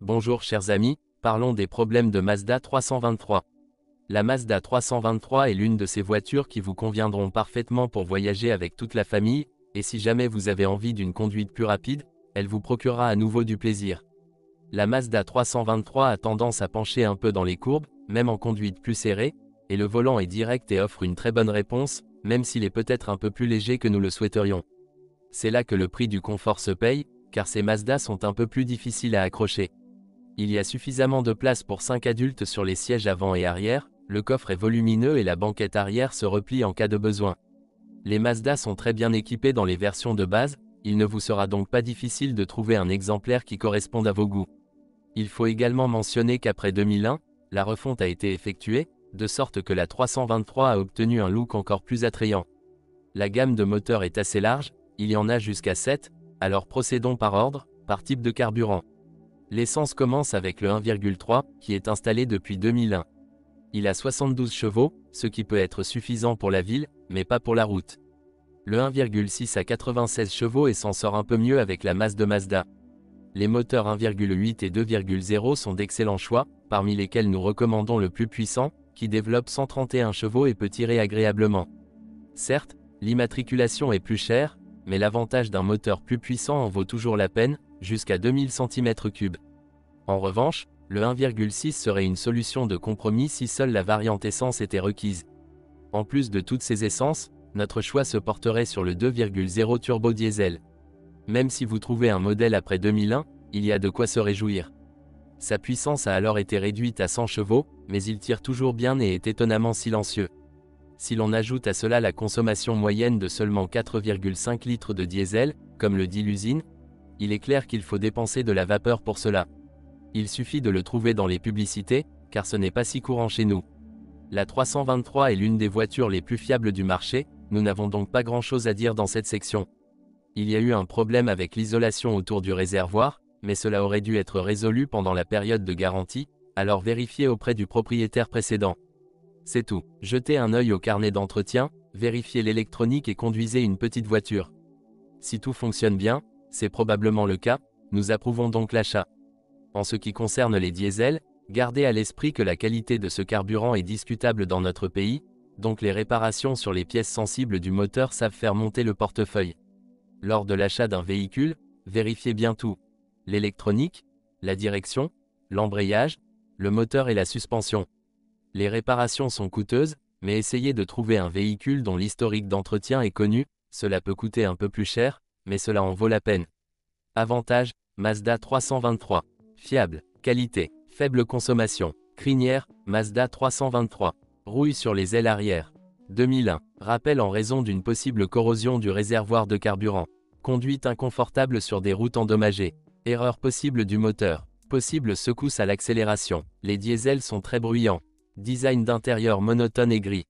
Bonjour chers amis, parlons des problèmes de Mazda 323. La Mazda 323 est l'une de ces voitures qui vous conviendront parfaitement pour voyager avec toute la famille, et si jamais vous avez envie d'une conduite plus rapide, elle vous procurera à nouveau du plaisir. La Mazda 323 a tendance à pencher un peu dans les courbes, même en conduite plus serrée, et le volant est direct et offre une très bonne réponse, même s'il est peut-être un peu plus léger que nous le souhaiterions. C'est là que le prix du confort se paye, car ces Mazda sont un peu plus difficiles à accrocher. Il y a suffisamment de place pour 5 adultes sur les sièges avant et arrière, le coffre est volumineux et la banquette arrière se replie en cas de besoin. Les Mazda sont très bien équipés dans les versions de base, il ne vous sera donc pas difficile de trouver un exemplaire qui corresponde à vos goûts. Il faut également mentionner qu'après 2001, la refonte a été effectuée, de sorte que la 323 a obtenu un look encore plus attrayant. La gamme de moteurs est assez large, il y en a jusqu'à 7, alors procédons par ordre, par type de carburant. L'essence commence avec le 1,3, qui est installé depuis 2001. Il a 72 chevaux, ce qui peut être suffisant pour la ville, mais pas pour la route. Le 1,6 a 96 chevaux et s'en sort un peu mieux avec la masse de Mazda. Les moteurs 1,8 et 2,0 sont d'excellents choix, parmi lesquels nous recommandons le plus puissant, qui développe 131 chevaux et peut tirer agréablement. Certes, l'immatriculation est plus chère, mais l'avantage d'un moteur plus puissant en vaut toujours la peine, jusqu'à 2000 cm3. En revanche, le 1,6 serait une solution de compromis si seule la variante essence était requise. En plus de toutes ces essences, notre choix se porterait sur le 2,0 turbo diesel. Même si vous trouvez un modèle après 2001, il y a de quoi se réjouir. Sa puissance a alors été réduite à 100 chevaux, mais il tire toujours bien et est étonnamment silencieux. Si l'on ajoute à cela la consommation moyenne de seulement 4,5 litres de diesel, comme le dit l'usine, il est clair qu'il faut dépenser de la vapeur pour cela. Il suffit de le trouver dans les publicités, car ce n'est pas si courant chez nous. La 323 est l'une des voitures les plus fiables du marché, nous n'avons donc pas grand-chose à dire dans cette section. Il y a eu un problème avec l'isolation autour du réservoir, mais cela aurait dû être résolu pendant la période de garantie, alors vérifiez auprès du propriétaire précédent. C'est tout. Jetez un œil au carnet d'entretien, vérifiez l'électronique et conduisez une petite voiture. Si tout fonctionne bien, c'est probablement le cas, nous approuvons donc l'achat. En ce qui concerne les diesels, gardez à l'esprit que la qualité de ce carburant est discutable dans notre pays, donc les réparations sur les pièces sensibles du moteur savent faire monter le portefeuille. Lors de l'achat d'un véhicule, vérifiez bien tout. L'électronique, la direction, l'embrayage, le moteur et la suspension. Les réparations sont coûteuses, mais essayez de trouver un véhicule dont l'historique d'entretien est connu, cela peut coûter un peu plus cher, mais cela en vaut la peine. Avantage, Mazda 323. Fiable, qualité, faible consommation. Crinière, Mazda 323. Rouille sur les ailes arrière. 2001. Rappel en raison d'une possible corrosion du réservoir de carburant. Conduite inconfortable sur des routes endommagées. Erreur possible du moteur. Possible secousse à l'accélération. Les diesels sont très bruyants. Design d'intérieur monotone et gris.